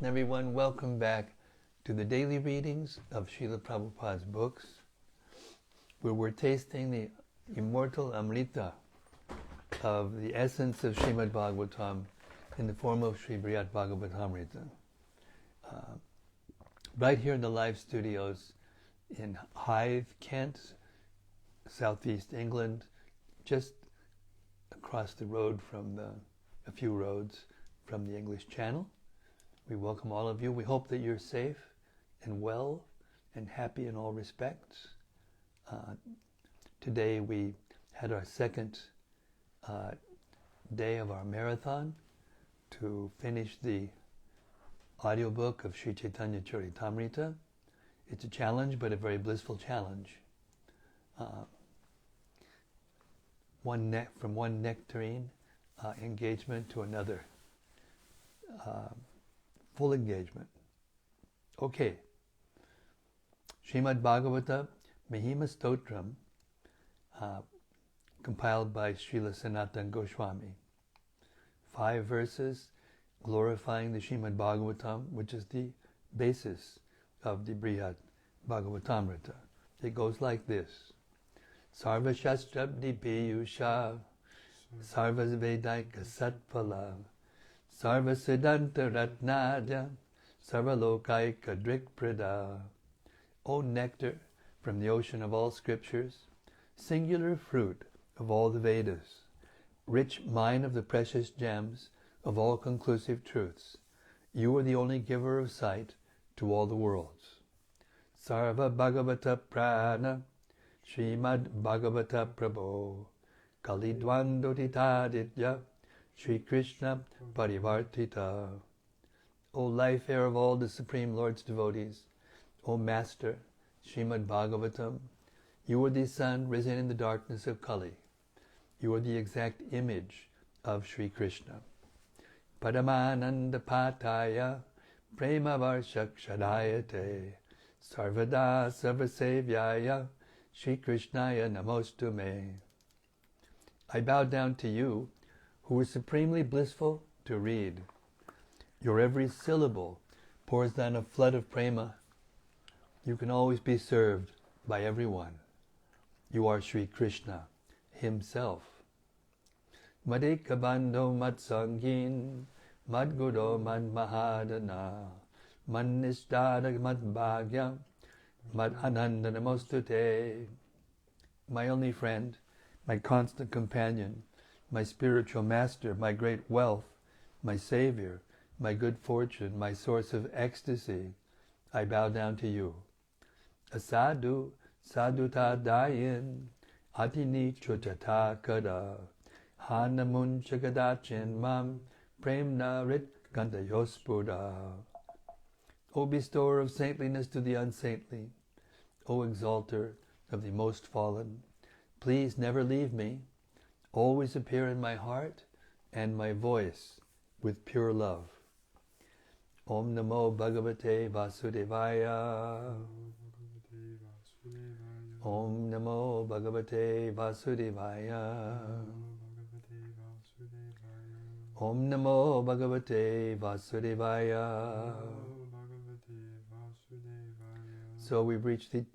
Krishna, everyone. Welcome back to the daily readings of Srila Prabhupada's books, where we're tasting the immortal Amrita of the essence of Srimad Bhagavatam in the form of Sri Brhad Bhagavatamrta. Right here in the live studios in Hythe, Kent, southeast England, just across the road from a few roads from the English Channel. We welcome all of you. We hope that you're safe and well and happy in all respects. Today we had our second day of our marathon to finish the audiobook of Sri Chaitanya Charitamrita. It's a challenge, but a very blissful challenge. From one nectarine engagement to another. Full engagement. Okay. Srimad Bhagavata Mahima Stotram, compiled by Srila Sanatana Goswami. 5 verses glorifying the Srimad Bhagavatam, which is the basis of the Brhad Bhagavatamrta. It goes like this. Sarva Shastrabdi Piyusha Sarva Vedaika Satpala Sarva Siddhanta Ratnadya Sarva Lokaika Drikprada. O nectar from the ocean of all scriptures, singular fruit of all the Vedas, rich mine of the precious gems of all conclusive truths, you are the only giver of sight to all the worlds. Sarva Bhagavata Prana Srimad Bhagavata Prabhu Kalidwandotitaditya Sri Krishna Parivartita. O life air of all the Supreme Lord's devotees, O Master, Srimad Bhagavatam, you are the sun risen in the darkness of Kali. You are the exact image of Sri Krishna. Paramananda Pataya Prema Varshakshadayate Sarvada Sarvasevyaya Sri Krishnaya Namostume. I bow down to you, who is supremely blissful to read. Your every syllable pours down a flood of prema. You can always be served by everyone. You are Sri Krishna himself. Madhika Bandho Matsangin Madguro Mad Mahadana Manishtara Mad Bhagya Mad Ananda Namostute. My only friend, my constant companion, my spiritual master, my great wealth, my savior, my good fortune, my source of ecstasy, I bow down to you. Asadu Saduta Dayin Atini Chutata Kada Hanamun Chagadachin Mam Premna Rit Gandayospuda. O bestower of saintliness to the unsaintly, O exalter of the most fallen, please never leave me. Always appear in my heart and my voice with pure love. Om Namo Bhagavate Vasudevaya. Om Namo Bhagavate Vasudevaya. Om Namo Bhagavate Vasudevaya. So we've reached the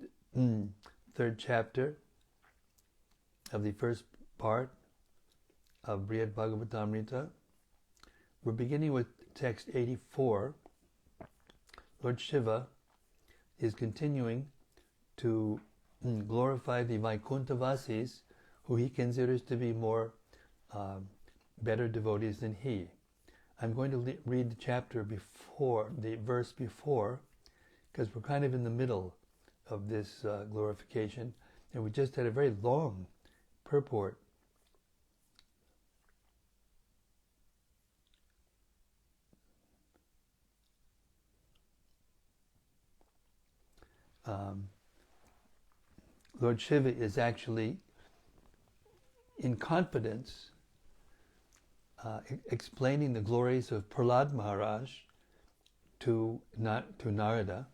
third chapter of the first part of Brhad Bhagavatamrta. We're beginning with text 84. Lord Shiva is continuing to glorify the Vaikuntavasis, who he considers to be more better devotees than he. I'm going to read the chapter before, the verse before, because we're kind of in the middle of this glorification, and we just had a very long purport. Lord Shiva is actually in confidence explaining the glories of Prahlad Maharaj to Narada.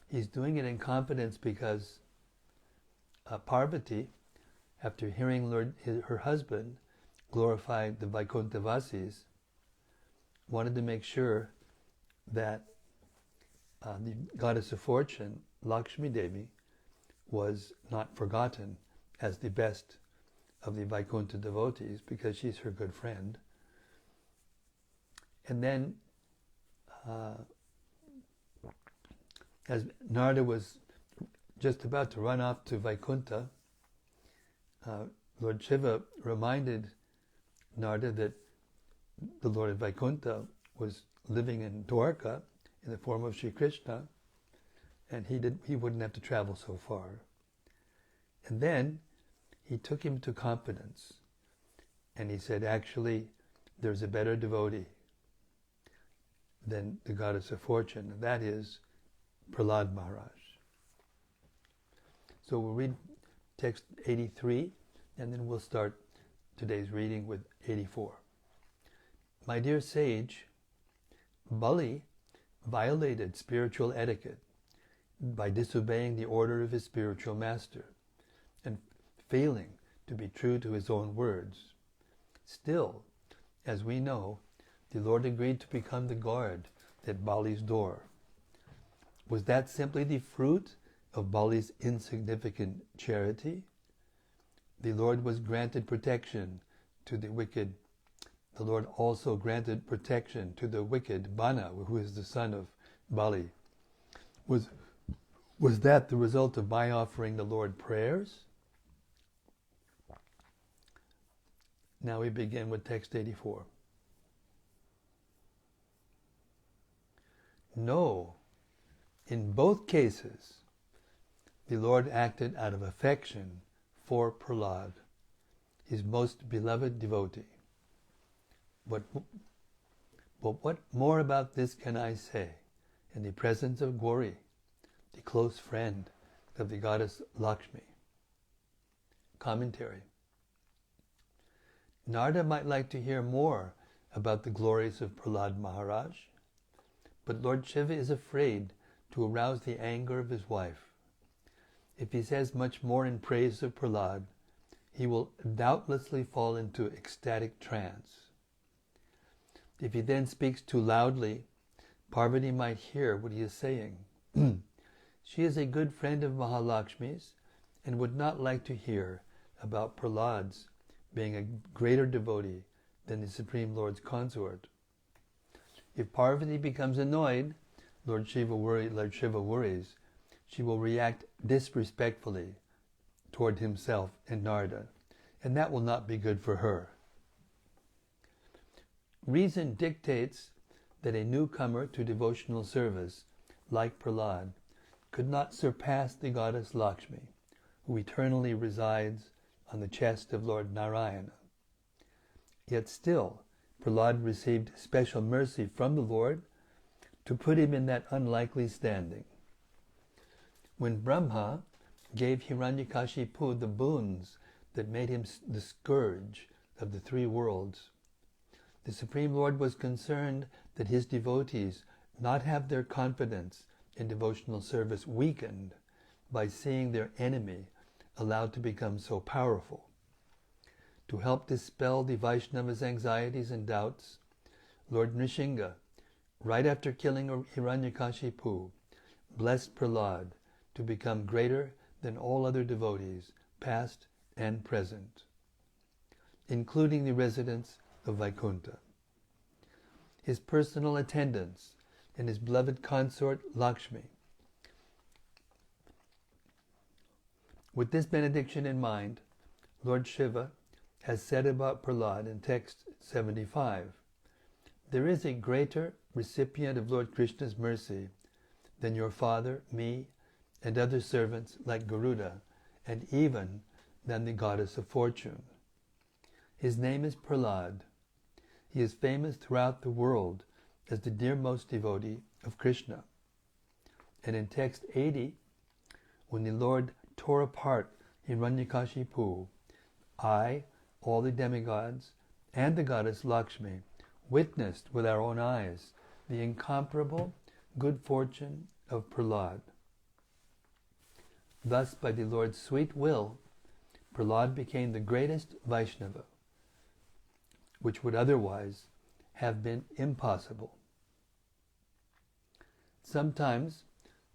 He's doing it in confidence because Parvati, after hearing her husband glorify the Vaikuntavasis, wanted to make sure that the goddess of fortune, Lakshmi Devi, was not forgotten as the best of the Vaikuntha devotees because she's her good friend. And then, as Narada was just about to run off to Vaikuntha, Lord Shiva reminded Narada that the Lord of Vaikuntha was living in Dwarka in the form of Sri Krishna, and he wouldn't have to travel so far. And then he took him to confidence, and he said, actually, there's a better devotee than the goddess of fortune, and that is Prahlad Maharaj. So we'll read text 83, and then we'll start today's reading with 84. My dear sage, Bali violated spiritual etiquette by disobeying the order of his spiritual master and failing to be true to his own words. Still, as we know, the Lord agreed to become the guard at Bali's door. Was that simply the fruit of Bali's insignificant charity? The Lord was granted protection to the wicked. The Lord also granted protection to the wicked Bana, who is the son of Bali. Was that the result of my offering the Lord prayers? Now we begin with text 84. No, in both cases, the Lord acted out of affection for Prahlad, his most beloved devotee. But what more about this can I say in the presence of Gauri, the close friend of the goddess Lakshmi? Commentary. Narada might like to hear more about the glories of Prahlad Maharaj, but Lord Shiva is afraid to arouse the anger of his wife. If he says much more in praise of Prahlad, he will doubtlessly fall into ecstatic trance. If he then speaks too loudly, Parvati might hear what he is saying. She is a good friend of Mahalakshmi's and would not like to hear about Prahlad's being a greater devotee than the Supreme Lord's consort. If Parvati becomes annoyed, Lord Shiva worries, she will react disrespectfully toward himself and Narada, and that will not be good for her. Reason dictates that a newcomer to devotional service, like Prahlad, could not surpass the goddess Lakshmi, who eternally resides on the chest of Lord Narayana. Yet still, Prahlad received special mercy from the Lord to put him in that unlikely standing. When Brahma gave Hiranyakashipu the boons that made him the scourge of the three worlds, the Supreme Lord was concerned that his devotees not have their confidence in devotional service weakened by seeing their enemy allowed to become so powerful. To help dispel the Vaishnava's anxieties and doubts, Lord Nrsimha, right after killing Hiranyakashipu, blessed Prahlad to become greater than all other devotees, past and present, including the residents of Vaikuntha. His personal attendants and his beloved consort Lakshmi. With this benediction in mind, Lord Shiva has said about Prahlad in text 75, there is a greater recipient of Lord Krishna's mercy than your father, me, and other servants like Garuda, and even than the goddess of fortune. His name is Prahlad. He is famous throughout the world as the dearmost devotee of Krishna. And in text 80, when the Lord tore apart Hiranyakashipu, I, all the demigods, and the goddess Lakshmi witnessed with our own eyes the incomparable good fortune of Prahlad. Thus, by the Lord's sweet will, Prahlad became the greatest Vaishnava, which would otherwise have been impossible. Sometimes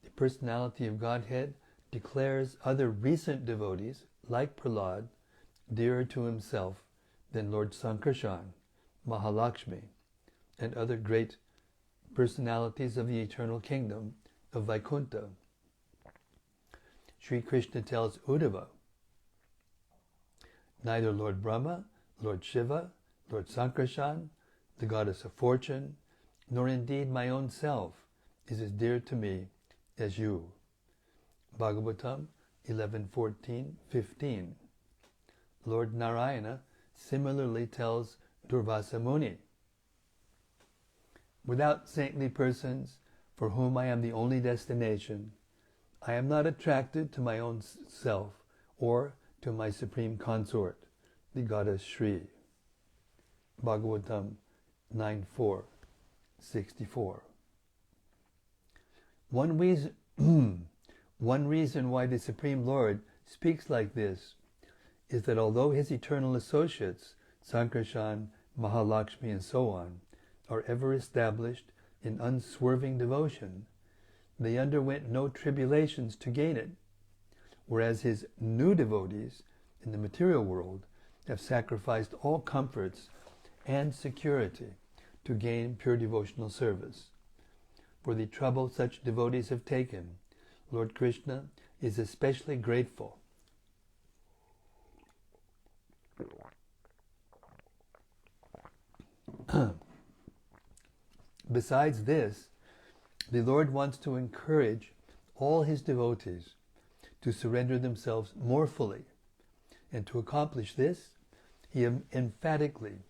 the personality of Godhead declares other recent devotees, like Prahlad, dearer to himself than Lord Sankarshan, Mahalakshmi, and other great personalities of the eternal kingdom of Vaikuntha. Sri Krishna tells Uddhava, neither Lord Brahma, Lord Shiva, Lord Sankarshan, the goddess of fortune, nor indeed my own self is as dear to me as you. Bhagavatam 11:14-15. Lord Narayana similarly tells Durvasa Muni, without saintly persons, for whom I am the only destination, I am not attracted to my own self or to my supreme consort, the goddess Shri. Bhagavatam 9:4-64. One reason why the Supreme Lord speaks like this is that although his eternal associates, Sankarshan, Mahalakshmi, and so on, are ever established in unswerving devotion, they underwent no tribulations to gain it, whereas his new devotees in the material world have sacrificed all comforts and security to gain pure devotional service. For the trouble such devotees have taken, Lord Krishna is especially grateful. Besides this, the Lord wants to encourage all his devotees to surrender themselves more fully, and to accomplish this, he emphatically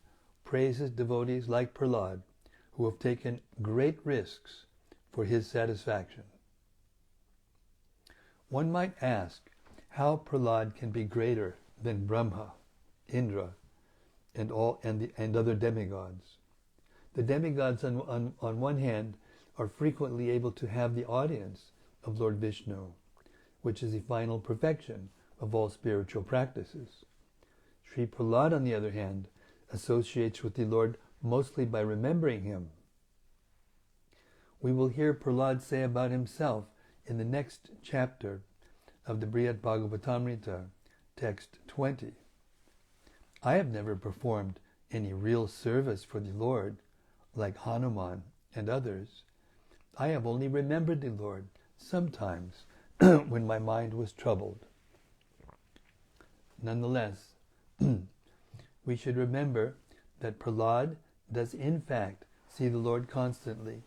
praises devotees like Prahlad, who have taken great risks for his satisfaction. One might ask how Prahlad can be greater than Brahma, Indra, and other demigods. The demigods on one hand are frequently able to have the audience of Lord Vishnu, which is the final perfection of all spiritual practices. Sri Prahlad, on the other hand, associates with the Lord mostly by remembering him. We will hear Prahlad say about himself in the next chapter of the Brhad Bhagavatamrta, text 20. I have never performed any real service for the Lord, like Hanuman and others. I have only remembered the Lord sometimes when my mind was troubled. Nonetheless, we should remember that Prahlad does in fact see the Lord constantly,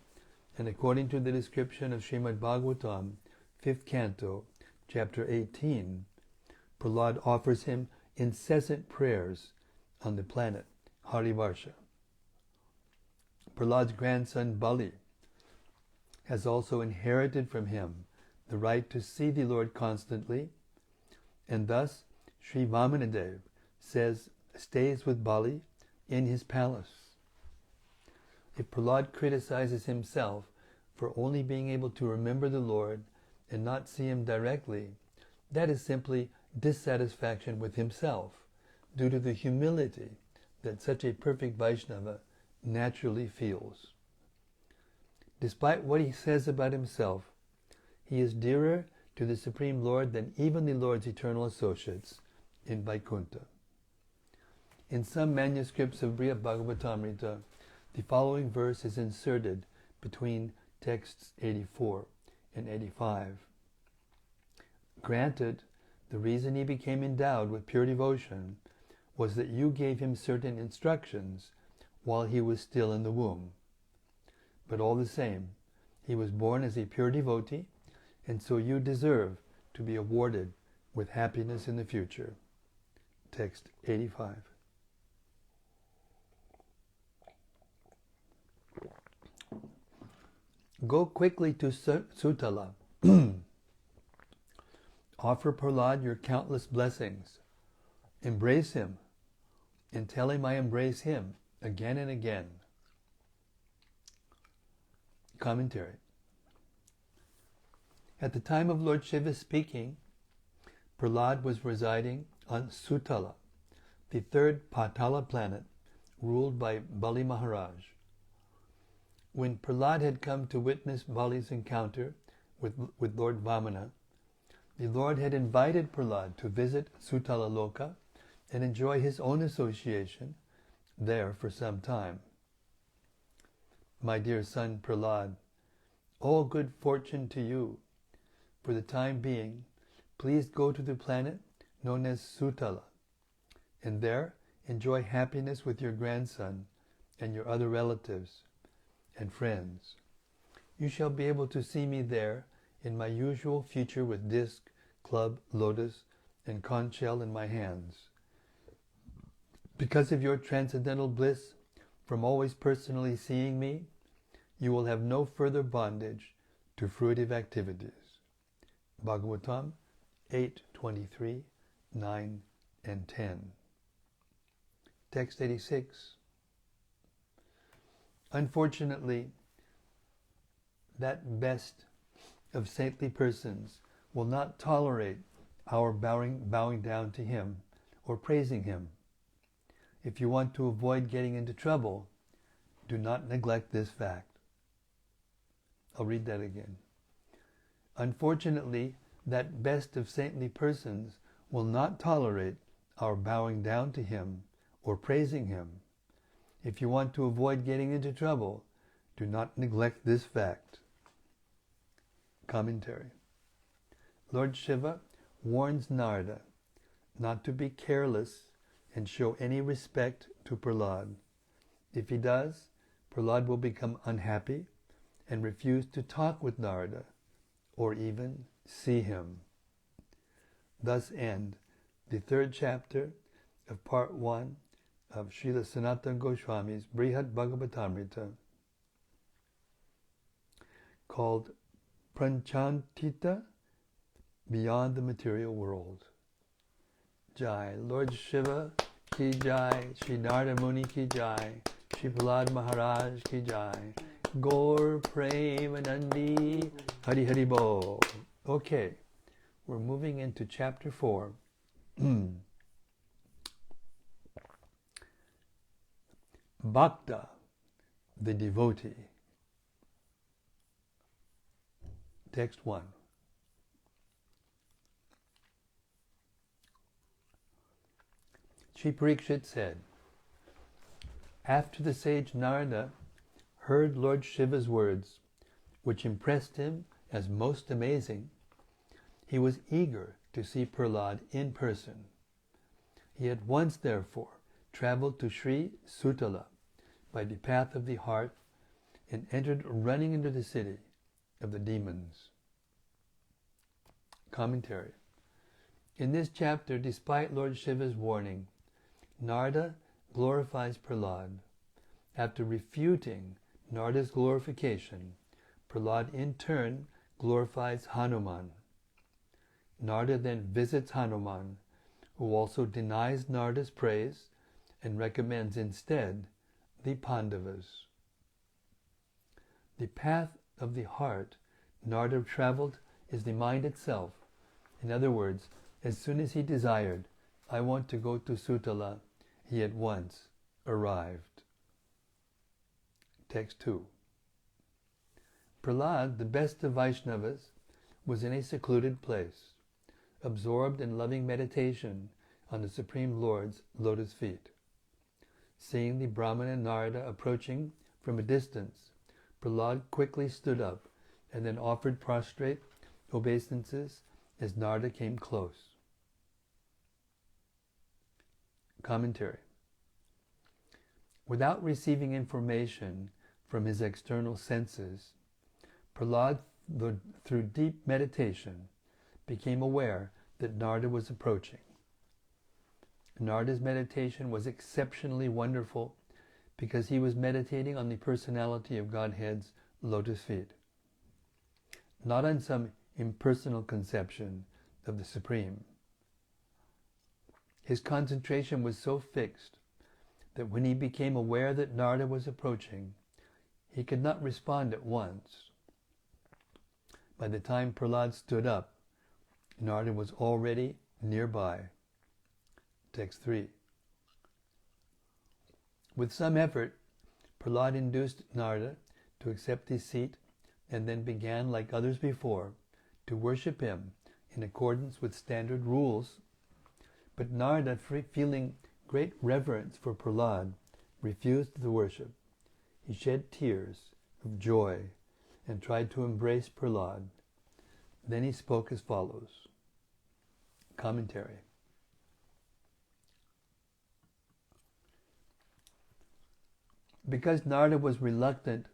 and according to the description of Srimad Bhagavatam, 5th canto, chapter 18, Prahlad offers him incessant prayers on the planet Harivarsha. Prahlad's grandson Bali has also inherited from him the right to see the Lord constantly, and thus Sri Vamanadev stays with Bali in his palace. If Prahlad criticizes himself for only being able to remember the Lord and not see him directly, that is simply dissatisfaction with himself, due to the humility that such a perfect Vaishnava naturally feels. Despite what he says about himself, he is dearer to the Supreme Lord than even the Lord's eternal associates in Vaikuntha. In some manuscripts of Brhad Bhagavatamrta, the following verse is inserted between texts 84 and 85. Granted, the reason he became endowed with pure devotion was that you gave him certain instructions while he was still in the womb. But all the same, he was born as a pure devotee, and so you deserve to be awarded with happiness in the future. Text 85. Go quickly to Sutala. Offer Prahlad your countless blessings. Embrace him, and tell him I embrace him again and again. Commentary. At the time of Lord Shiva speaking, Prahlad was residing on Sutala, the third Patala planet, ruled by Bali Maharaj. When Prahlad had come to witness Bali's encounter with Lord Vamana, the Lord had invited Prahlad to visit Sutala Loka and enjoy his own association there for some time. My dear son Prahlad, all good fortune to you. For the time being, please go to the planet known as Sutala, and there enjoy happiness with your grandson and your other relatives and friends. You shall be able to see me there in my usual feature with disc, club, lotus, and conch shell in my hands. Because of your transcendental bliss from always personally seeing me, you will have no further bondage to fruitive activities. Bhagavatam 8:23, 9, and 10. Text 86. Unfortunately, that best of saintly persons will not tolerate our bowing down to him or praising him. If you want to avoid getting into trouble, do not neglect this fact. I'll read that again. Unfortunately, that best of saintly persons will not tolerate our bowing down to him or praising him. If you want to avoid getting into trouble, do not neglect this fact. Commentary. Lord Shiva warns Narada not to be careless and show any respect to Prahlad. If he does, Prahlad will become unhappy and refuse to talk with Narada or even see him. Thus end the third chapter of part 1 of Srila Sanatana Goswami's Brhad Bhagavatamrta, called Prapancatita, Beyond the Material World. Jai. Lord Shiva ki jai, Shri Narada Muni ki jai, Shri Prahlad Maharaj ki jai, Gaur Premanandi, Hari Hari Bo. Okay, we're moving into chapter 4. Bhakta, the devotee. Text 1. Shri Parikshit said, after the sage Narada heard Lord Shiva's words, which impressed him as most amazing, he was eager to see Prahlad in person. He at once, therefore, traveled to Sri Sutala by the path of the heart and entered running into the city of the demons. Commentary. In this chapter, despite Lord Shiva's warning, Narada glorifies Prahlad. After refuting Narada's glorification, Prahlad in turn glorifies Hanuman. Narada then visits Hanuman, who also denies Narada's praise and recommends instead the Pandavas. The path of the heart Narada traveled is the mind itself. In other words, as soon as he desired, I want to go to Sutala, he at once arrived. Text 2. Prahlad, the best of Vaishnavas, was in a secluded place, absorbed in loving meditation on the Supreme Lord's lotus feet. Seeing the Brahmana Narada approaching from a distance, Prahlad quickly stood up and then offered prostrate obeisances as Narada came close. Commentary. Without receiving information from his external senses, Prahlad, through deep meditation, became aware that Narada was approaching. Narada's meditation was exceptionally wonderful because he was meditating on the personality of Godhead's lotus feet, not on some impersonal conception of the Supreme. His concentration was so fixed that when he became aware that Narada was approaching, he could not respond at once. By the time Prahlad stood up, Narada was already nearby. Text 3. With some effort, Prahlad induced Narada to accept his seat, and then began, like others before, to worship him in accordance with standard rules. But Narada, feeling great reverence for Prahlad, refused the worship. He shed tears of joy and tried to embrace Prahlad. Then he spoke as follows. Commentary. Because Narada was reluctant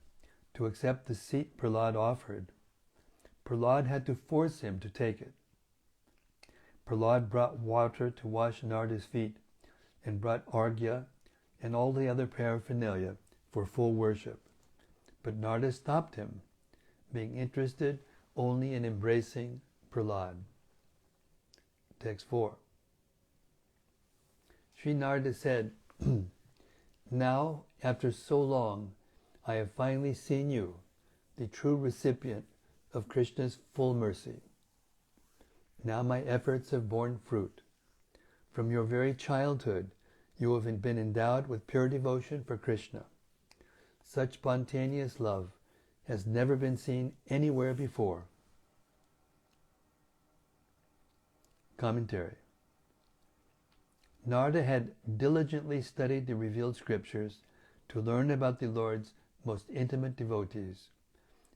to accept the seat Prahlad offered, Prahlad had to force him to take it. Prahlad brought water to wash Narada's feet and brought arghya and all the other paraphernalia for full worship. But Narada stopped him, being interested only in embracing Prahlad. Text 4. Sri Narada said, Now, after so long, I have finally seen you, the true recipient of Krishna's full mercy. Now my efforts have borne fruit. From your very childhood, you have been endowed with pure devotion for Krishna. Such spontaneous love has never been seen anywhere before. Commentary. Narada had diligently studied the revealed scriptures to learn about the Lord's most intimate devotees,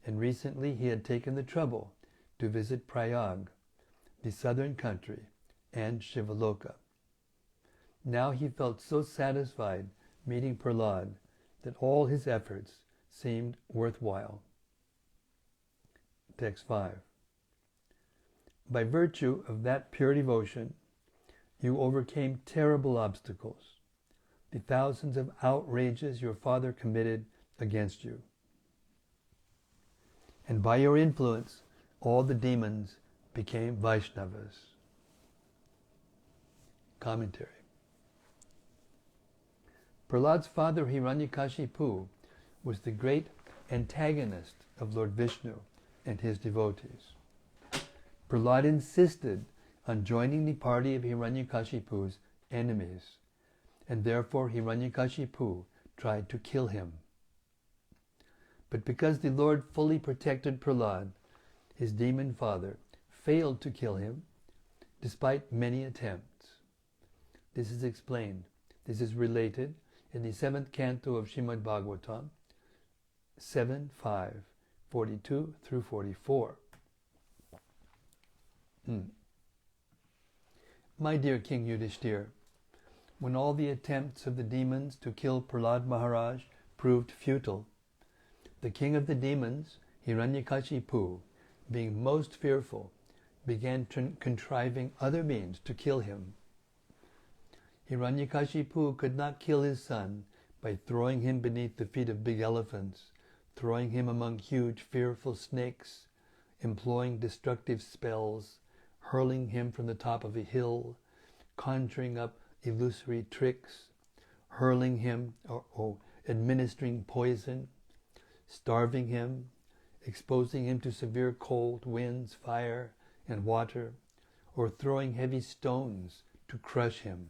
and recently he had taken the trouble to visit Prayag, the southern country, and Shivaloka. Now he felt so satisfied meeting Prahlad that all his efforts seemed worthwhile. Text 5. By virtue of that pure devotion, you overcame terrible obstacles, the thousands of outrages your father committed against you. And by your influence, all the demons became Vaishnavas. Commentary. Prahlad's father Hiranyakashipu was the great antagonist of Lord Vishnu and his devotees. Prahlad insisted on joining the party of Hiranyakashipu's enemies, and therefore Hiranyakashipu tried to kill him. But because the Lord fully protected Prahlad, his demon father failed to kill him despite many attempts. This is explained. This is related in the 7th canto of Srimad Bhagavatam, 7.5, 42 through 44. My dear King Yudhishthir, when all the attempts of the demons to kill Prahlad Maharaj proved futile, the king of the demons, Hiranyakashipu, being most fearful, began contriving other means to kill him. Hiranyakashipu could not kill his son by throwing him beneath the feet of big elephants, throwing him among huge fearful snakes, employing destructive spells, hurling him from the top of a hill, conjuring up illusory tricks, hurling him or administering poison, starving him, exposing him to severe cold, winds, fire, and water, or throwing heavy stones to crush him.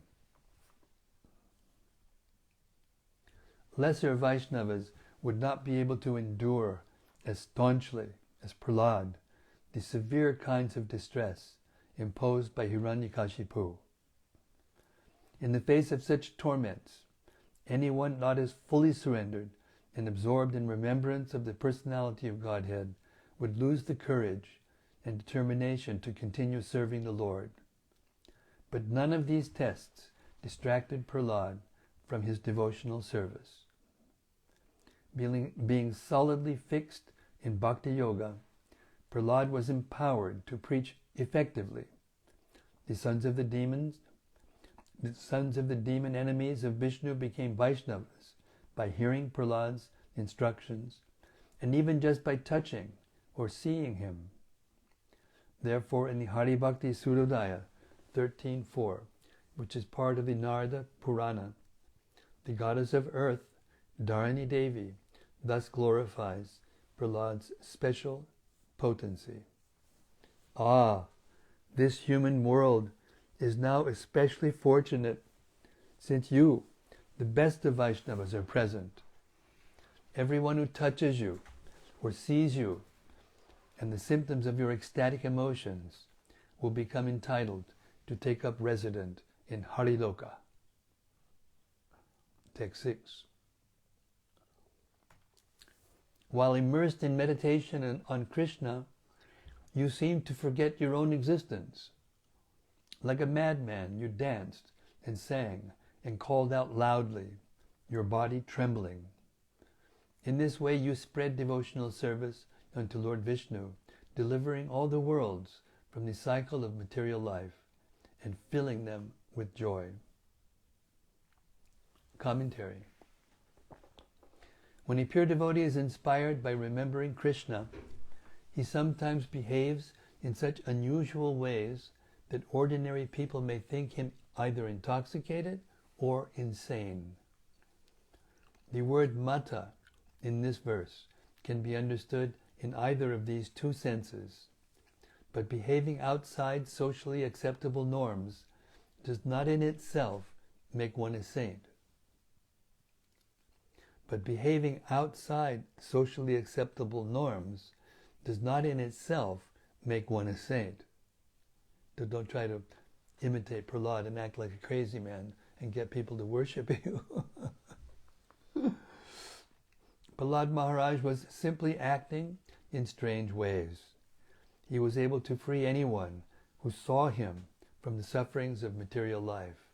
Lesser Vaishnavas would not be able to endure as staunchly as Prahlad the severe kinds of distress imposed by Hiranyakashipu. In the face of such torments, anyone not as fully surrendered and absorbed in remembrance of the personality of Godhead would lose the courage and determination to continue serving the Lord. But none of these tests distracted Prahlad from his devotional service. Being solidly fixed in Bhakti Yoga, Prahlad was empowered to preach effectively. The sons of the demon enemies of Vishnu became Vaishnavas by hearing Prahlad's instructions, and even just by touching or seeing him. Therefore, in the Hari Bhakti Surodaya 13.4, which is part of the Narada Purana, the goddess of earth, Dharani Devi, thus glorifies Prahlad's special potency. Ah, this human world is now especially fortunate, since you, the best of Vaishnavas, are present. Everyone who touches you or sees you, and the symptoms of your ecstatic emotions will become entitled to take up residence in Hariloka. Text 6. While immersed in meditation on Krishna, you seem to forget your own existence. Like a madman, you danced and sang and called out loudly, your body trembling. In this way you spread devotional service unto Lord Vishnu, delivering all the worlds from the cycle of material life and filling them with joy. Commentary. When a pure devotee is inspired by remembering Krishna, he sometimes behaves in such unusual ways that ordinary people may think him either intoxicated or insane. The word mata in this verse can be understood in either of these two senses, but behaving outside socially acceptable norms does not in itself make one a saint. But behaving outside socially acceptable norms does not in itself make one a saint. So don't try to imitate Prahlad and act like a crazy man and get people to worship you. Prahlad Maharaj was simply acting in strange ways. He was able to free anyone who saw him from the sufferings of material life.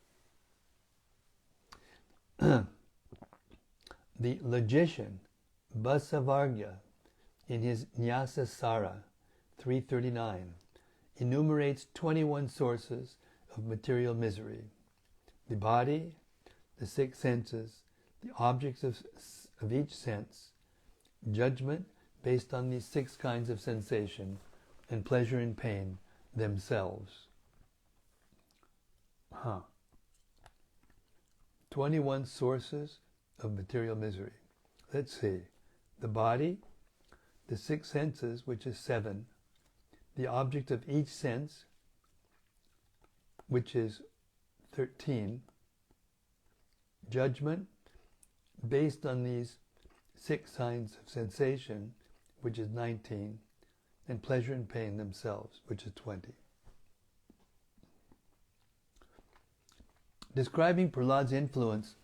The logician Basavargya, in his Nyasa Sara 339, enumerates 21 sources of material misery: the body, the six senses, the objects of each sense, judgment based on these six kinds of sensation, and pleasure and pain themselves. 21 sources of material misery. Let's see. The body, the six senses, which is 7, the object of each sense, which is 13, judgment based on these 6 signs of sensation, which is 19, and pleasure and pain themselves, which is 20. Describing Prahlad's influence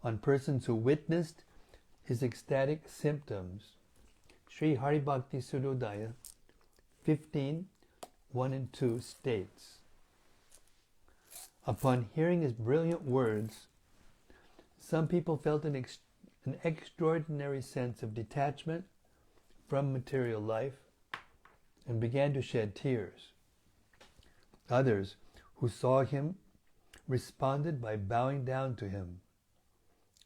on persons who witnessed his ecstatic symptoms, Sri Haribhakti Sudodaya 15:1 and 2 states, upon hearing his brilliant words, some people felt an extraordinary sense of detachment from material life and began to shed tears. Others who saw him responded by bowing down to him.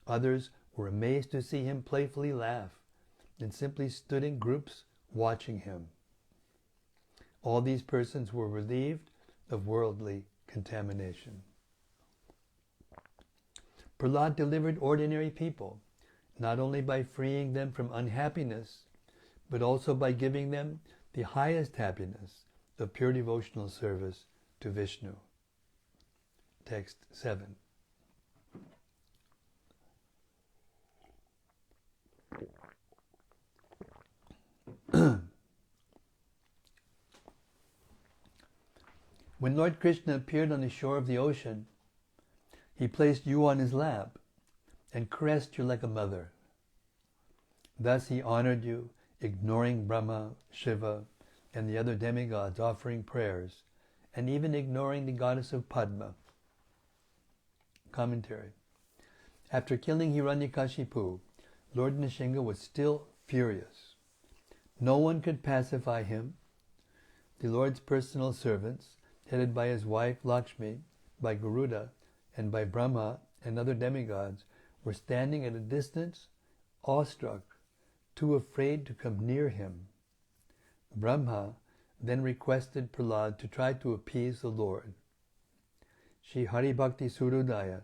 Others were amazed to see him playfully laugh and simply stood in groups watching him. All these persons were relieved of worldly contamination. Prahlad delivered ordinary people, not only by freeing them from unhappiness, but also by giving them the highest happiness of pure devotional service to Vishnu. Text 7. When Lord Krishna appeared on the shore of the ocean, he placed you on his lap and caressed you like a mother. Thus he honored you, ignoring Brahma, Shiva, and the other demigods offering prayers, and even ignoring the goddess of Padma. Commentary. After killing Hiranyakashipu, Lord Nrsimha was still furious. No one could pacify him. The Lord's personal servants, headed by his wife Lakshmi, by Garuda, and by Brahma and other demigods, were standing at a distance, awestruck, too afraid to come near him. Brahma then requested Prahlad to try to appease the Lord. Sri Haribhakti Sudodaya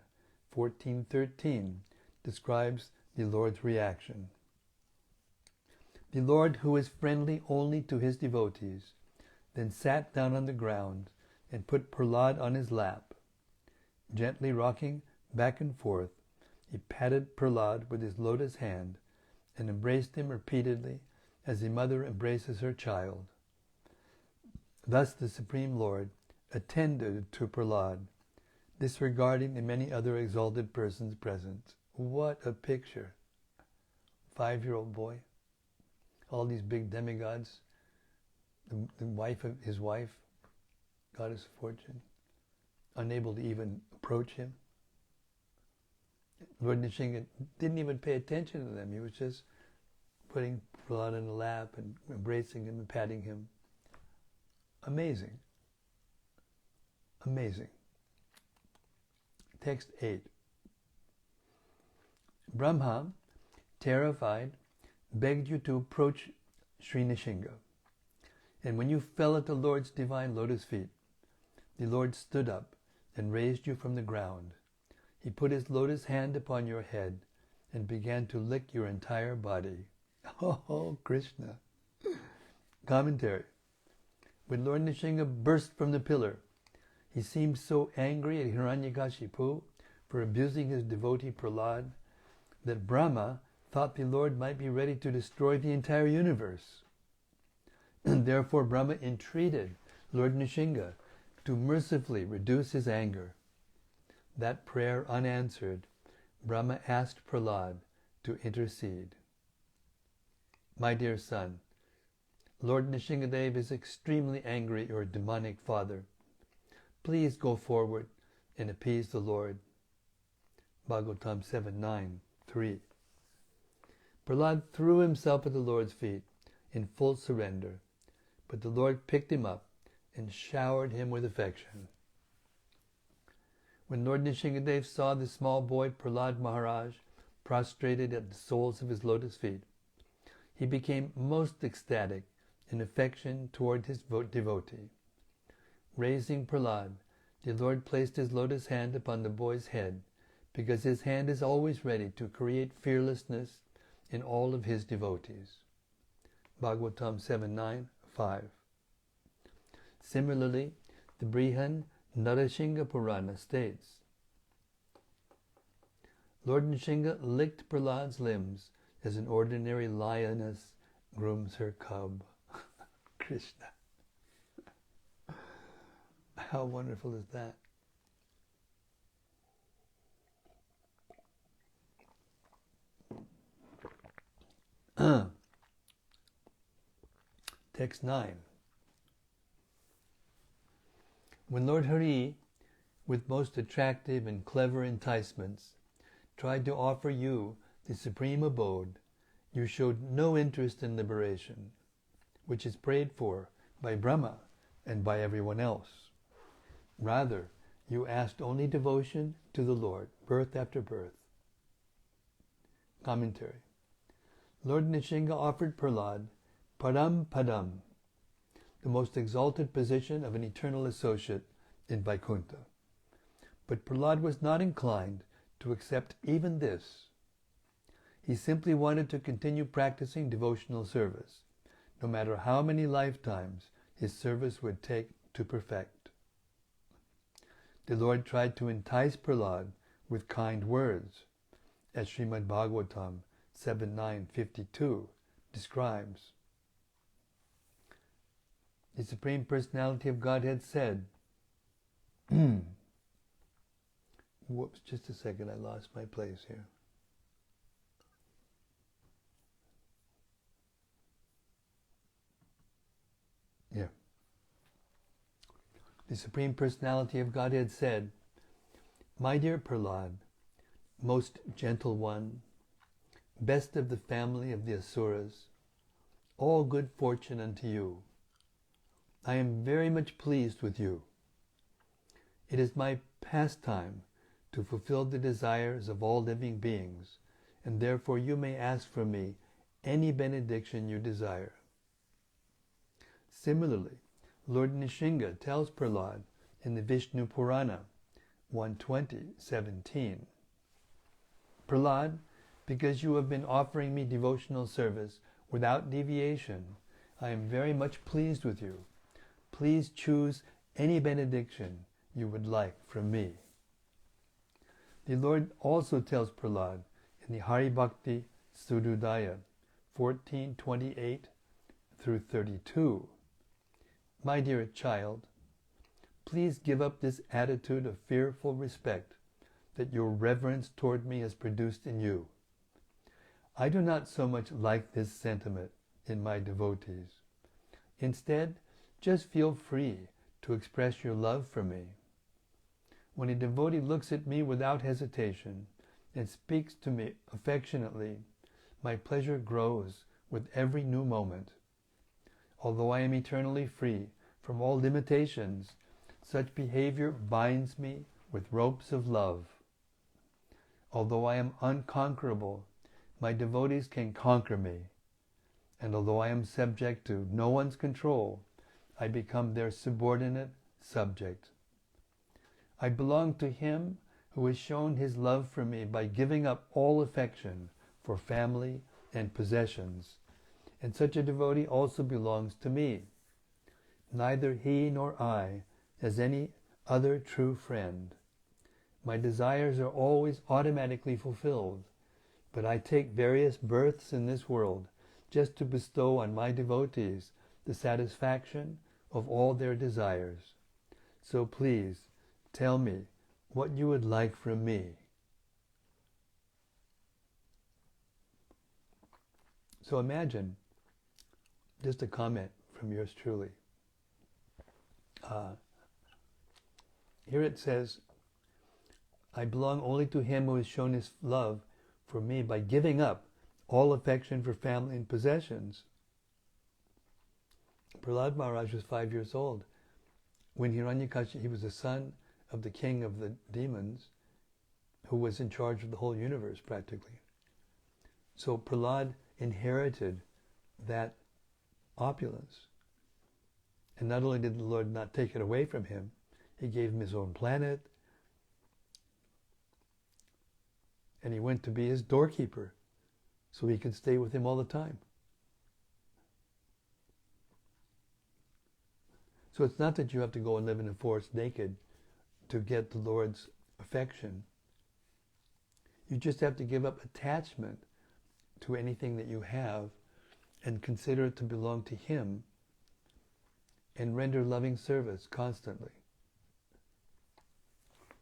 14:13 describes the Lord's reaction. The Lord, who is friendly only to his devotees, then sat down on the ground and put Prahlad on his lap. Gently rocking back and forth, he patted Prahlad with his lotus hand and embraced him repeatedly as a mother embraces her child. Thus the Supreme Lord attended to Prahlad, disregarding the many other exalted persons present. What a picture. 5-year-old boy. All these big demigods. The wife of his wife, goddess of fortune, unable to even approach him. Lord Nishinga didn't even pay attention to them. He was just putting Prahlad in the lap and embracing him and patting him. Amazing. Amazing. Text 8. Brahma, terrified, begged you to approach Sri Nishinga. And when you fell at the Lord's divine lotus feet, the Lord stood up and raised you from the ground. He put his lotus hand upon your head and began to lick your entire body. Oh, Krishna. Commentary. When Lord Nishinga burst from the pillar, he seemed so angry at Hiranyakashipu for abusing his devotee Prahlad that Brahma thought the Lord might be ready to destroy the entire universe. And therefore Brahma entreated Lord Nishinga to mercifully reduce his anger. That prayer unanswered, Brahma asked Prahlad to intercede. My dear son, Lord Nishingadev is extremely angry at your demonic father. Please go forward and appease the Lord. Bhagavatam 7:9-3. Prahlad threw himself at the Lord's feet in full surrender, but the Lord picked him up and showered him with affection. When Lord Nishingadev saw the small boy Prahlad Maharaj prostrated at the soles of his lotus feet, he became most ecstatic in affection toward his devotee. Raising Prahlad, the Lord placed his lotus hand upon the boy's head, because his hand is always ready to create fearlessness in all of his devotees. Bhagavatam 7:9-5. Similarly, the Brihad Narasingha Purana states, Lord Nishinga licked Prahlad's limbs as an ordinary lioness grooms her cub. Krishna. How wonderful is that? Text 9. When Lord Hari, with most attractive and clever enticements, tried to offer you the supreme abode, you showed no interest in liberation, which is prayed for by Brahma and by everyone else. Rather, you asked only devotion to the Lord, birth after birth. Commentary. Lord Nishinga offered Prahlad Param Padam, the most exalted position of an eternal associate in Vaikuntha. But Prahlad was not inclined to accept even this. He simply wanted to continue practicing devotional service, no matter how many lifetimes his service would take to perfect. The Lord tried to entice Prahlad with kind words, as Srimad Bhagavatam 7:9-52 describes. The Supreme Personality of Godhead said, whoops, just a second, I lost my place here. Yeah. The Supreme Personality of Godhead said, My dear Prahlad, most gentle one, best of the family of the Asuras, all good fortune unto you. I am very much pleased with you. It is my pastime to fulfill the desires of all living beings, and therefore you may ask from me any benediction you desire. Similarly, Lord Nishinga tells Prahlad in the Vishnu Purana 120:17, Prahlad, because you have been offering me devotional service without deviation, I am very much pleased with you. Please choose any benediction you would like from me. The Lord also tells Prahlad in the Hari Bhakti Sududaya 14:28 through 32. My dear child, please give up this attitude of fearful respect that your reverence toward me has produced in you. I do not so much like this sentiment in my devotees. Instead, just feel free to express your love for me. When a devotee looks at me without hesitation and speaks to me affectionately, my pleasure grows with every new moment. Although I am eternally free from all limitations, such behavior binds me with ropes of love. Although I am unconquerable, my devotees can conquer me. And although I am subject to no one's control, I become their subordinate subject. I belong to Him who has shown His love for me by giving up all affection for family and possessions, and such a devotee also belongs to me. Neither he nor I has any other true friend. My desires are always automatically fulfilled, but I take various births in this world just to bestow on my devotees the satisfaction of all their desires. So please, tell me what you would like from me. So imagine, just a comment from yours truly. Here it says, I belong only to Him who has shown His love for me by giving up all affection for family and possessions. Prahlad Maharaj was 5 years old when Hiranyakashipu, he was the son of the king of the demons, who was in charge of the whole universe practically. So Prahlad inherited that opulence. And not only did the Lord not take it away from him, He gave him his own planet, and he went to be his doorkeeper so he could stay with him all the time. So it's not that you have to go and live in a forest naked to get the Lord's affection. You just have to give up attachment to anything that you have and consider it to belong to Him and render loving service constantly.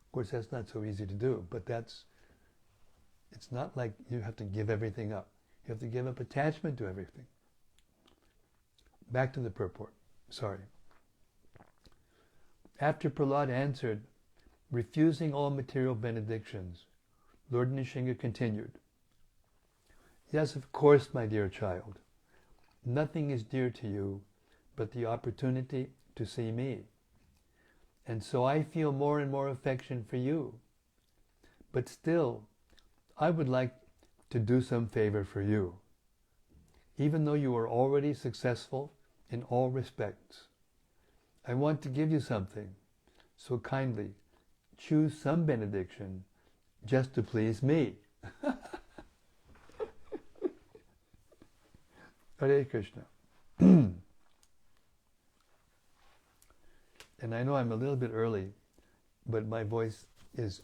Of course, that's not so easy to do, but it's not like you have to give everything up. You have to give up attachment to everything. Back to the purport. Sorry. After Prahlad answered, refusing all material benedictions, Lord Nrsimha continued, yes, of course, my dear child. Nothing is dear to you but the opportunity to see me. And so I feel more and more affection for you. But still, I would like to do some favor for you. Even though you are already successful in all respects, I want to give you something. So kindly choose some benediction just to please me. Hare Krishna. And I know I'm a little bit early, but my voice is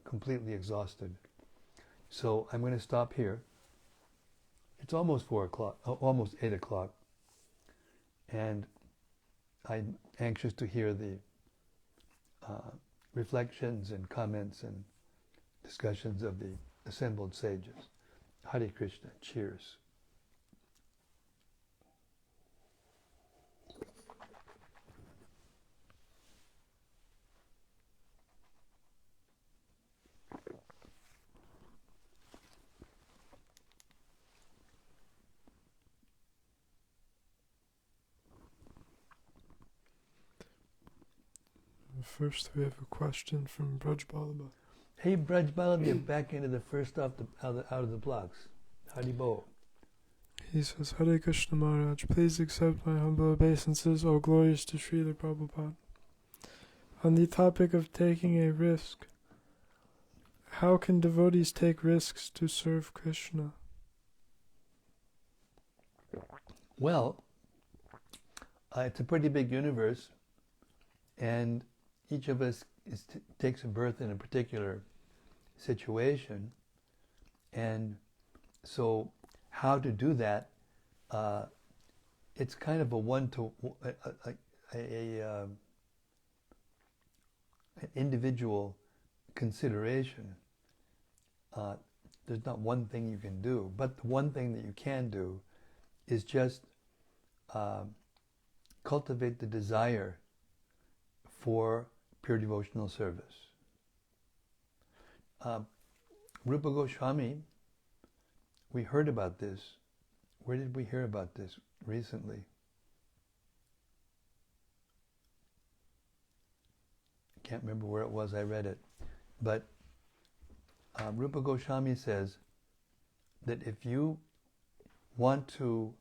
completely exhausted. So I'm going to stop here. It's almost 4 o'clock, almost 8 o'clock. And I'm anxious to hear the reflections and comments and discussions of the assembled sages. Hare Krishna. Cheers. First, we have a question from Brhad Bhagavatamrta. Hey, Brhad Bhagavatamrta, back into the first out of the blocks. Haribo. He says, Hare Krishna Maharaj, please accept my humble obeisances, all glories to Srila Prabhupada. On the topic of taking a risk, how can devotees take risks to serve Krishna? Well, it's a pretty big universe, and each of us takes a birth in a particular situation, and so how to do that it's kind of a an individual consideration. There's not one thing you can do, but the one thing that you can do is just cultivate the desire for pure devotional service. Rupa Goswami, we heard about this. Where did we hear about this recently? I can't remember where it was I read it. But Rupa Goswami says that if you want to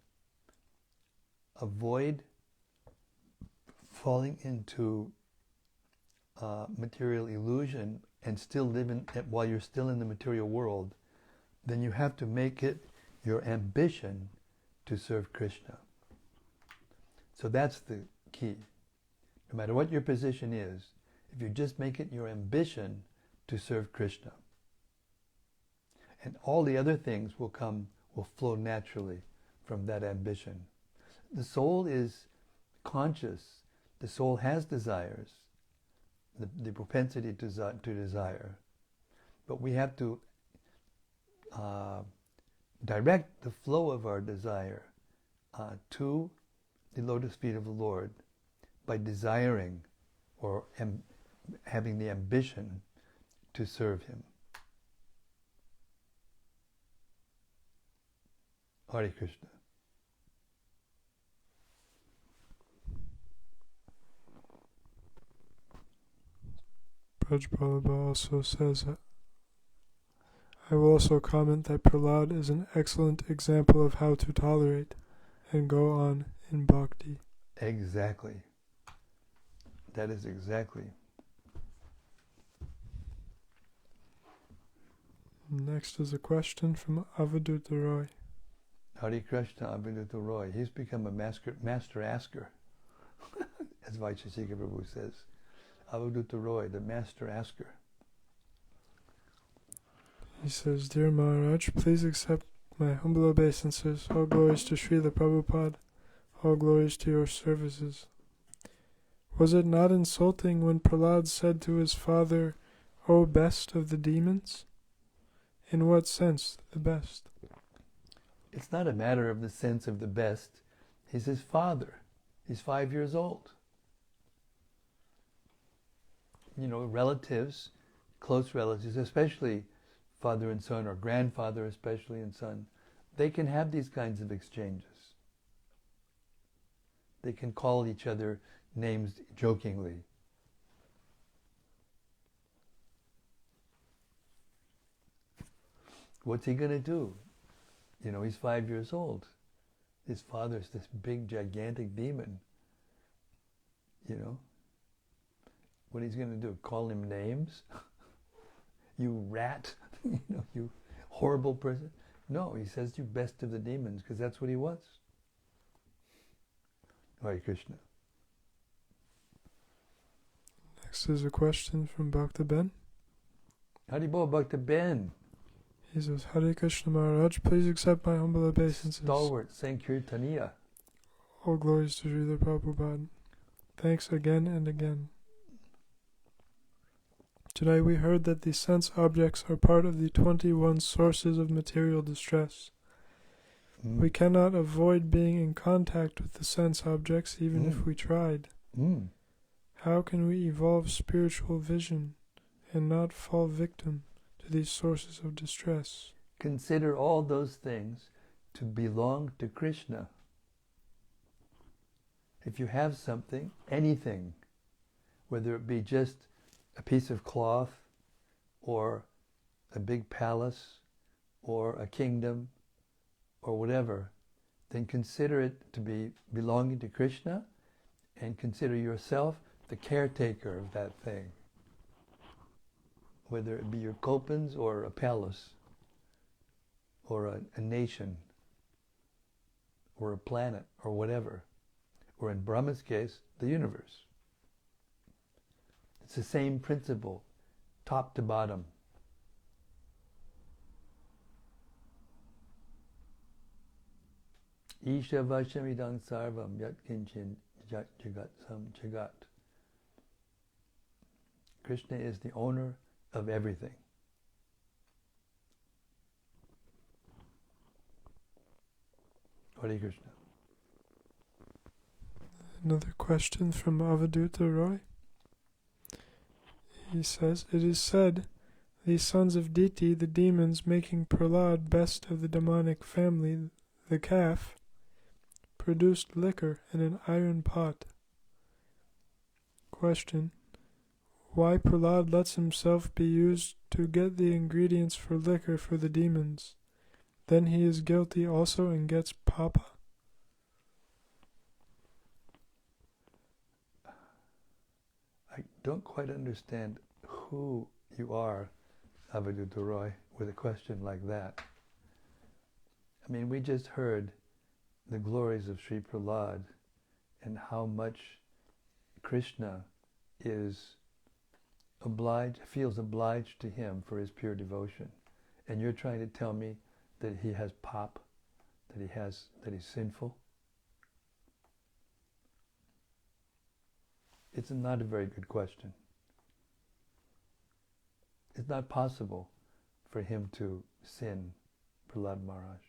avoid falling into material illusion and still live while you're still in the material world, then you have to make it your ambition to serve Krishna. So that's the key. No matter what your position is, if you just make it your ambition to serve Krishna, and all the other things will flow naturally from that ambition. The soul is conscious. The soul has desires, the propensity to desire. But we have to direct the flow of our desire to the lotus feet of the Lord by desiring or having the ambition to serve Him. Hare Krishna. Prabhupada also says, I will also comment that Prahlad is an excellent example of how to tolerate and go on in bhakti. Exactly. That is exactly. Next is a question from Avaduta Roy. Hare Krishna, Avaduta Roy. He's become a master asker, as Vaisheshika Prabhu says. Avaduta Roy, the master asker. He says, Dear Maharaj, please accept my humble obeisances. All glories to Srila Prabhupada. All glories to your services. Was it not insulting when Prahlad said to his father, O best of the demons? In what sense the best? It's not a matter of the sense of the best. He's his father. He's 5 years old. You know, relatives, close relatives, especially father and son, or grandfather especially and son, they can have these kinds of exchanges. They can call each other names jokingly. What's he going to do? You know, he's 5 years old. His father's this big, gigantic demon. You know? What he's going to do? Call him names? You rat? You know, you horrible person? No, he says you best of the demons, because that's what he was. Hare Krishna. Next is a question from Bhakta Ben. Haribol Bhakta Ben. He says, Hare Krishna Maharaj, please accept my humble obeisances. Stalwart Sankirtaniya. All glories to Srila Prabhupada. Thanks again and again. Today we heard that the sense objects are part of the 21 sources of material distress. We cannot avoid being in contact with the sense objects even if we tried. How can we evolve spiritual vision and not fall victim to these sources of distress? Consider all those things to belong to Krishna. If you have something, anything, whether it be just a piece of cloth, or a big palace, or a kingdom, or whatever, then consider it to be belonging to Krishna, and consider yourself the caretaker of that thing. Whether it be your kopans, or a palace, or a nation, or a planet, or whatever. Or in Brahma's case, the universe. It's the same principle, top to bottom. Isha Vashamidang Sarvam Yat Kinchin Jat Jagat Sam Jagat. Krishna is the owner of everything. Hare Krishna. Another question from Avaduta Roy. He says, it is said, the sons of Diti, the demons, making Prahlad best of the demonic family, the calf, produced liquor in an iron pot. Question. Why Prahlad lets himself be used to get the ingredients for liquor for the demons? Then he is guilty also and gets papa? I don't quite understand who you are, Avaduta Roy, with a question like that. I mean, we just heard the glories of Sri Prahlad and how much Krishna feels obliged to him for his pure devotion. And you're trying to tell me that he has pop, that he's sinful? It's not a very good question. It's not possible for him to sin, Prahlad Maharaj.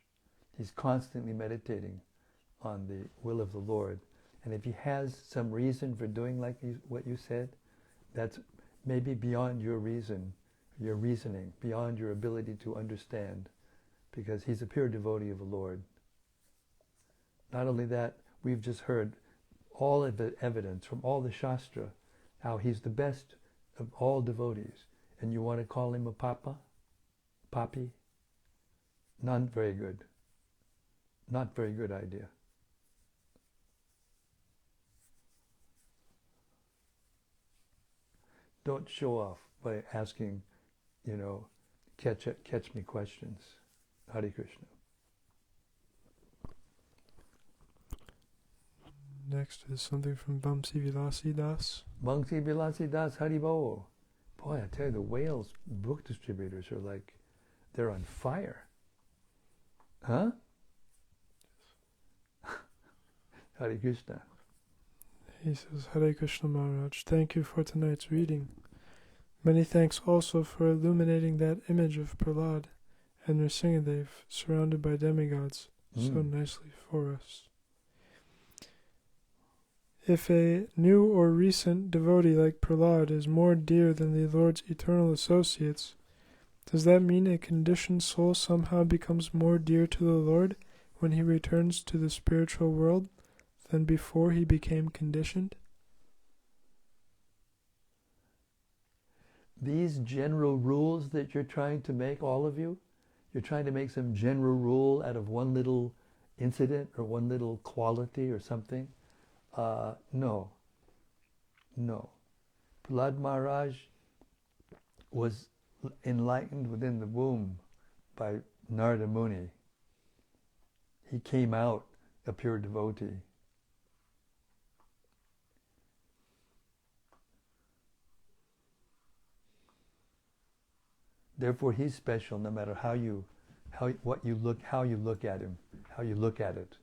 He's constantly meditating on the will of the Lord. And if he has some reason for doing what you said, that's maybe beyond your reasoning, beyond your ability to understand, because he's a pure devotee of the Lord. Not only that, we've just heard all of the evidence from all the Shastra, how he's the best of all devotees. And you want to call him a papi? Not very good. Not very good idea. Don't show off by asking, catch me questions. Hare Krishna. Next is something from Vamsi Vilasi Das. Vamsi Vilasi Das, Haribo. Boy, I tell you, the Wales book distributors are they're on fire. Huh? Hare Krishna. He says, Hare Krishna Maharaj, thank you for tonight's reading. Many thanks also for illuminating that image of Prahlad and Nrsingadev surrounded by demigods so nicely for us. If a new or recent devotee like Prahlad is more dear than the Lord's eternal associates, does that mean a conditioned soul somehow becomes more dear to the Lord when he returns to the spiritual world than before he became conditioned? These general rules that you're trying to make, all of you, you're trying to make some general rule out of one little incident or one little quality or something. No. Prahlad Maharaj was enlightened within the womb by Narada Muni. He came out a pure devotee. Therefore, he's special no matter how you look at him, how you look at it.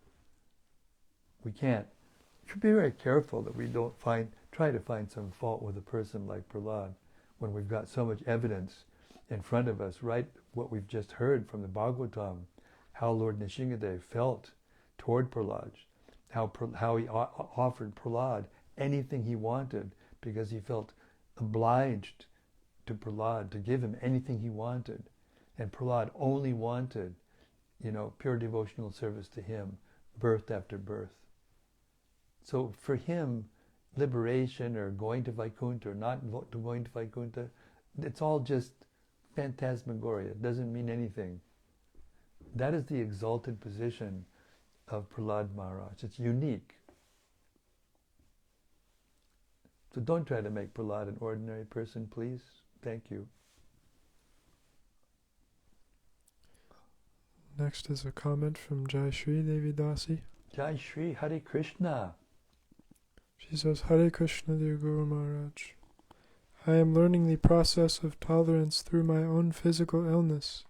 We should be very careful that we don't try to find some fault with a person like Prahlad when we've got so much evidence in front of us, right? What we've just heard from the Bhagavatam, how Lord Nrsingadev felt toward Prahlad, how he offered Prahlad anything he wanted because he felt obliged to Prahlad to give him anything he wanted. And Prahlad only wanted, pure devotional service to him, birth after birth. So for him, liberation or going to Vaikuntha or not going to Vaikuntha, it's all just phantasmagoria. It doesn't mean anything. That is the exalted position of Prahlad Maharaj. It's unique. So don't try to make Prahlad an ordinary person, please. Thank you. Next is a comment from Jai Shri Devi Dasi. Jai Shri, Hare Krishna. She says, Hare Krishna, dear Guru Maharaj. I am learning the process of tolerance through my own physical illness,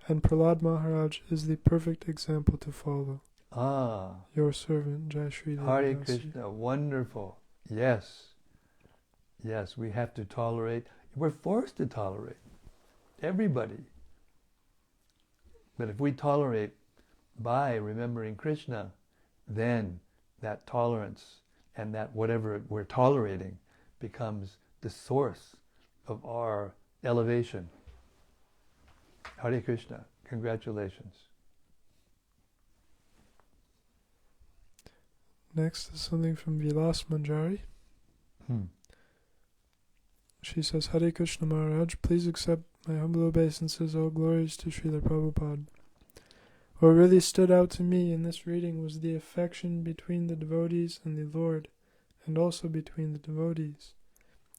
and Prahlad Maharaj is the perfect example to follow. Ah, Your servant, Jai Shri Hare Devidasi. Krishna, wonderful. Yes. Yes, we have to tolerate. We're forced to tolerate. Everybody. But if we tolerate by remembering Krishna, then that tolerance and that whatever we're tolerating becomes the source of our elevation. Hare Krishna. Congratulations. Next is something from Vilas Manjari. She says, Hare Krishna Maharaj, please accept my humble obeisances, all glories to Srila Prabhupada. What really stood out to me in this reading was the affection between the devotees and the Lord, and also between the devotees,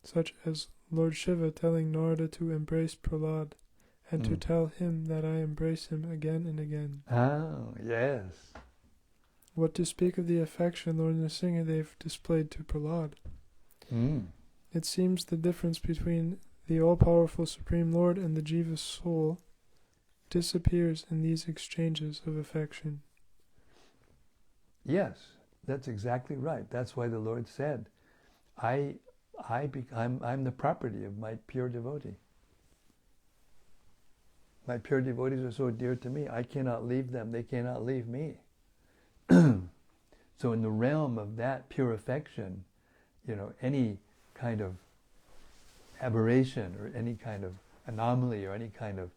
such as Lord Shiva telling Narada to embrace Prahlad, and to tell him that I embrace him again and again. Oh, yes. What to speak of the affection Lord Nrsingadev displayed to Prahlad? It seems the difference between the all-powerful Supreme Lord and the Jiva's soul disappears in these exchanges of affection. Yes, that's exactly right. That's why the Lord said, I'm the property of my pure devotee. My pure devotees are so dear to me, I cannot leave them, they cannot leave me. So in the realm of that pure affection, any kind of aberration or any kind of anomaly or any kind of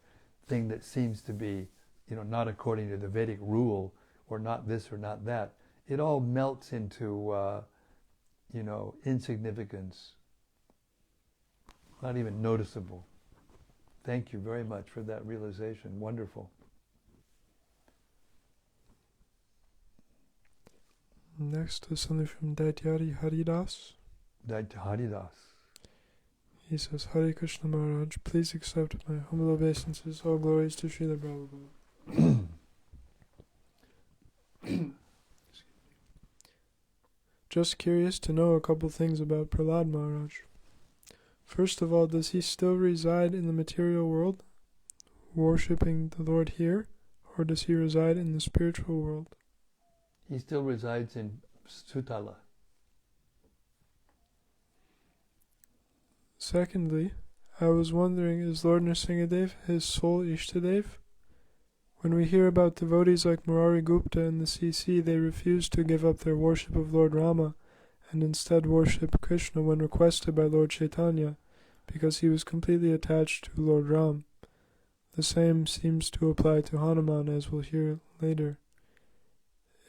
thing that seems to be, not according to the Vedic rule or not this or not that, it all melts into, insignificance, not even noticeable. Thank you very much for that realization. Wonderful. Next is something from Daityari Haridas. Daitya Haridas. He says, Hare Krishna Maharaj, please accept my humble obeisances, all glories to Srila Prabhupada. Just curious to know a couple things about Prahlad Maharaj. First of all, does he still reside in the material world, worshipping the Lord here, or does he reside in the spiritual world? He still resides in Sutala. Secondly, I was wondering, is Lord Nrsingadev his sole Ishtadev? When we hear about devotees like Murari Gupta in the CC, they refuse to give up their worship of Lord Rama and instead worship Krishna when requested by Lord Chaitanya, because he was completely attached to Lord Ram. The same seems to apply to Hanuman, as we'll hear later.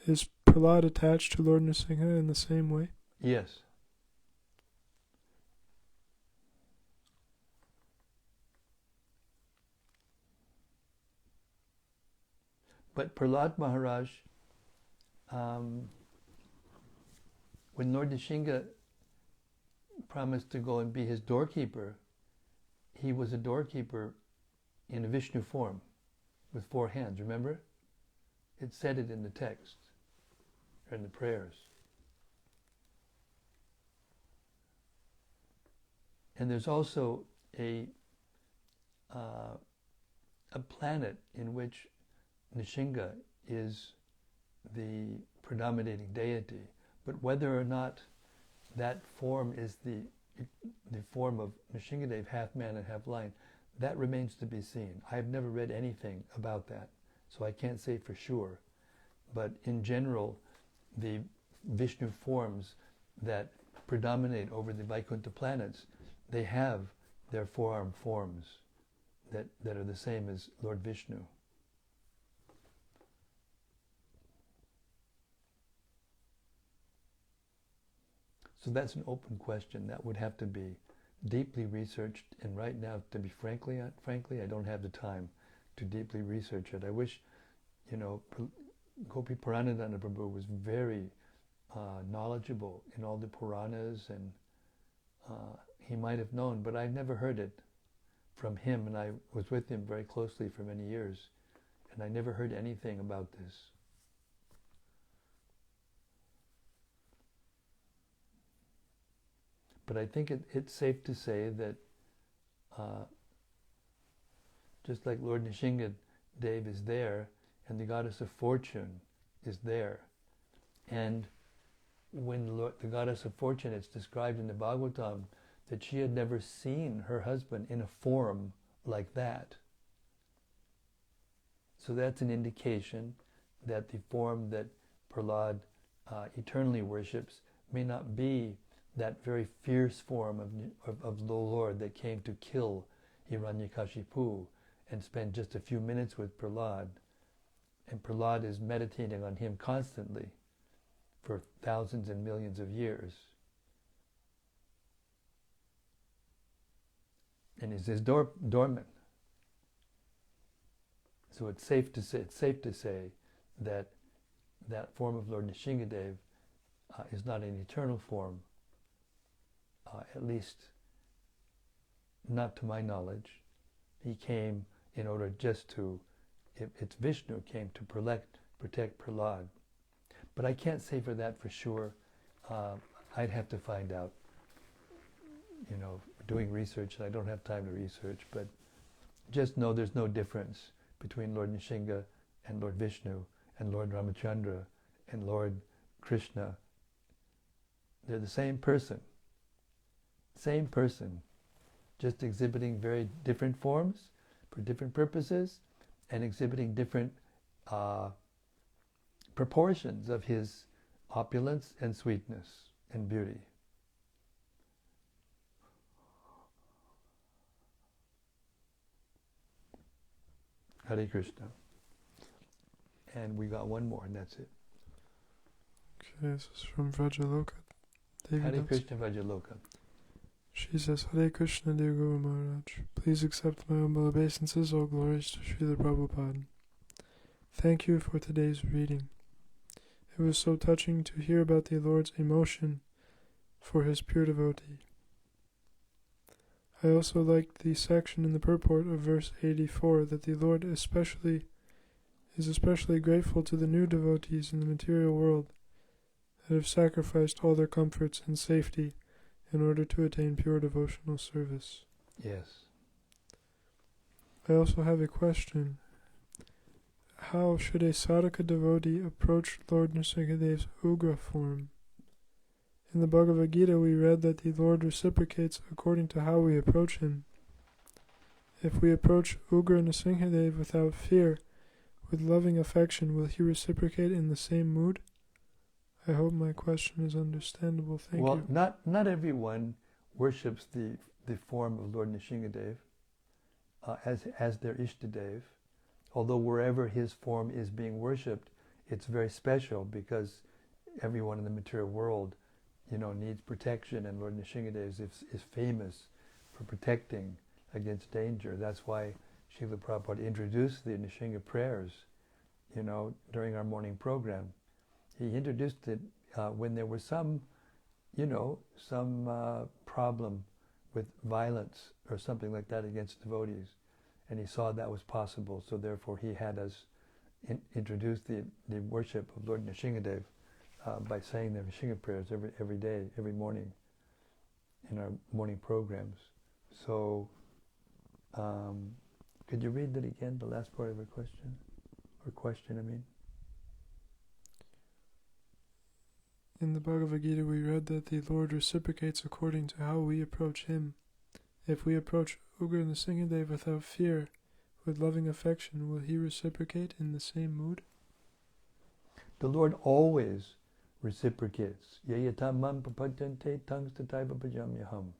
Is Prahlad attached to Lord Nrsimha in the same way? Yes. But Prahlad Maharaj, when Lord Nrsimha promised to go and be his doorkeeper, he was a doorkeeper in a Vishnu form with 4 hands, remember? It said it in the text, or in the prayers. And there's also a planet in which Nrsimha is the predominating deity, but whether or not that form is the form of Nrsingadev, half man and half lion, that remains to be seen. I have never read anything about that, so I can't say for sure. But in general, the Vishnu forms that predominate over the Vaikuntha planets, they have their forearm forms that are the same as Lord Vishnu. So that's an open question. That would have to be deeply researched, and right now, to be frankly, I don't have the time to deeply research it. I wish, Gopi Puranadana Prabhu was very knowledgeable in all the Puranas, and he might have known, but I've never heard it from him, and I was with him very closely for many years, and I never heard anything about this. But I think it's safe to say that just like Lord Nrsimhadev is there, and the goddess of fortune is there. And when the goddess of fortune, it's described in the Bhagavatam that she had never seen her husband in a form like that. So that's an indication that the form that Prahlad eternally worships may not be that very fierce form of the Lord that came to kill Hiranyakashipu and spend just a few minutes with Prahlad. And Prahlad is meditating on him constantly for thousands and millions of years. And is dormant. So it's safe to say that that form of Lord Nrsingadev is not an eternal form, at least not to my knowledge. He came in order just to, it's Vishnu came to protect Prahlad. But I can't say for that for sure. I'd have to find out, doing research, and I don't have time to research, but just know there's no difference between Lord Nrsinga and Lord Vishnu and Lord Ramachandra and Lord Krishna. They're the same person, just exhibiting very different forms for different purposes and exhibiting different proportions of his opulence and sweetness and beauty. Hare Krishna. And we got one more, and that's it. Okay, this is from Vrajaloka. Hare Krishna Vrajaloka. She says, Hare Krishna, dear Guru Maharaj. Please accept my humble obeisances, all glories to Srila Prabhupada. Thank you for today's reading. It was so touching to hear about the Lord's emotion for his pure devotee. I also liked the section in the purport of verse 84 that the Lord is especially grateful to the new devotees in the material world that have sacrificed all their comforts and safety in order to attain pure devotional service. Yes. I also have a question. How should a sadhaka devotee approach Lord Nrsingadev's Ugra form? In the Bhagavad Gita we read that the Lord reciprocates according to how we approach him. If we approach Ugra Nrsingadev without fear, with loving affection, will he reciprocate in the same mood? I hope my question is understandable. Thank you. Well, not everyone worships the form of Lord Nrsingadev as their Ishtadev. Although wherever his form is being worshipped, it's very special because everyone in the material world, needs protection, and Lord Nrsingadev is famous for protecting against danger. That's why Srila Prabhupada introduced the Nrsinga prayers, during our morning program. He introduced it when there was some problem with violence or something like that against devotees. And he saw that was possible, so therefore he had us introduce the worship of Lord Nrsingadev by saying the Nrsinga prayers every day, every morning in our morning programs. So, could you read that again, the last part of your question? Or question, I mean. In the Bhagavad Gita we read that the Lord reciprocates according to how we approach him. If we approach Ugra Nrsingadev without fear, with loving affection, will he reciprocate in the same mood? The Lord always reciprocates. Yayatam man papadyante tangstataiva pajamyaham.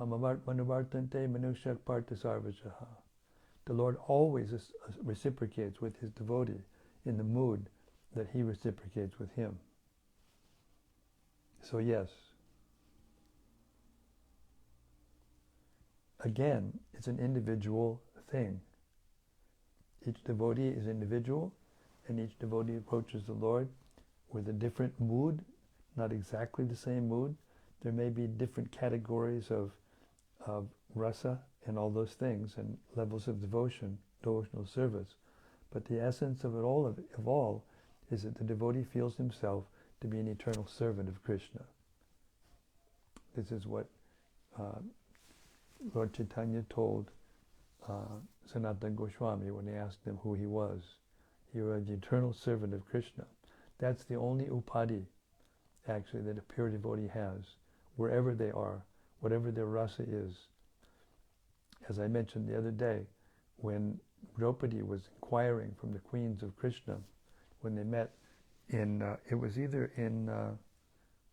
Mamavartmanuvartante manushyak parta sarvajaha. The Lord always reciprocates with his devotee in the mood that he reciprocates with him. So yes. Again, it's an individual thing. Each devotee is individual, and each devotee approaches the Lord with a different mood, not exactly the same mood. There may be different categories of rasa and all those things, and levels of devotional service. But the essence of it all is that the devotee feels himself to be an eternal servant of Krishna. This is what Lord Chaitanya told Sanatana Goswami when he asked him who he was. You are the eternal servant of Krishna. That's the only upadhi, actually, that a pure devotee has, wherever they are, whatever their rasa is. As I mentioned the other day, when Draupadi was inquiring from the queens of Krishna, when they met in, it was either in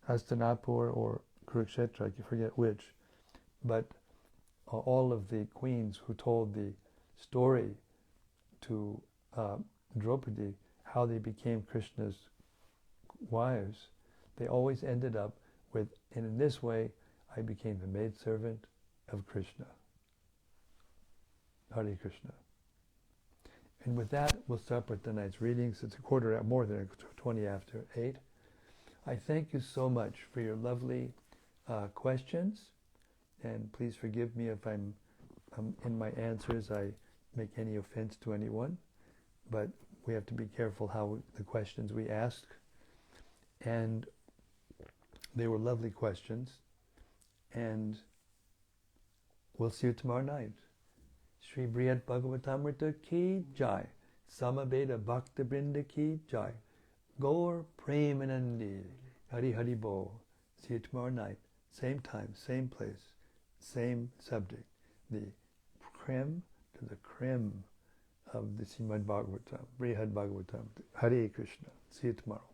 Hastinapur or Kurukshetra, I forget which, but all of the queens who told the story to Draupadi, how they became Krishna's wives, they always ended up with, and in this way, I became the maidservant of Krishna. Hare Krishna. And with that, we'll start with tonight's readings. It's more than 20 after 8. I thank you so much for your lovely questions, and please forgive me if I'm in my answers I make any offense to anyone, but we have to be careful how the questions we ask. And they were lovely questions, and we'll see you tomorrow night. Shri Brhad Bhagavatamrta ki jai, Samaveda Bhakta Brinda ki jai, Gaur Premanandi, Hari Hari Bo. See you tomorrow night, same time, same place, same subject, the creme to the creme of the Srimad Bhagavatam, Brhad Bhagavatam. Hare Krishna. See you tomorrow.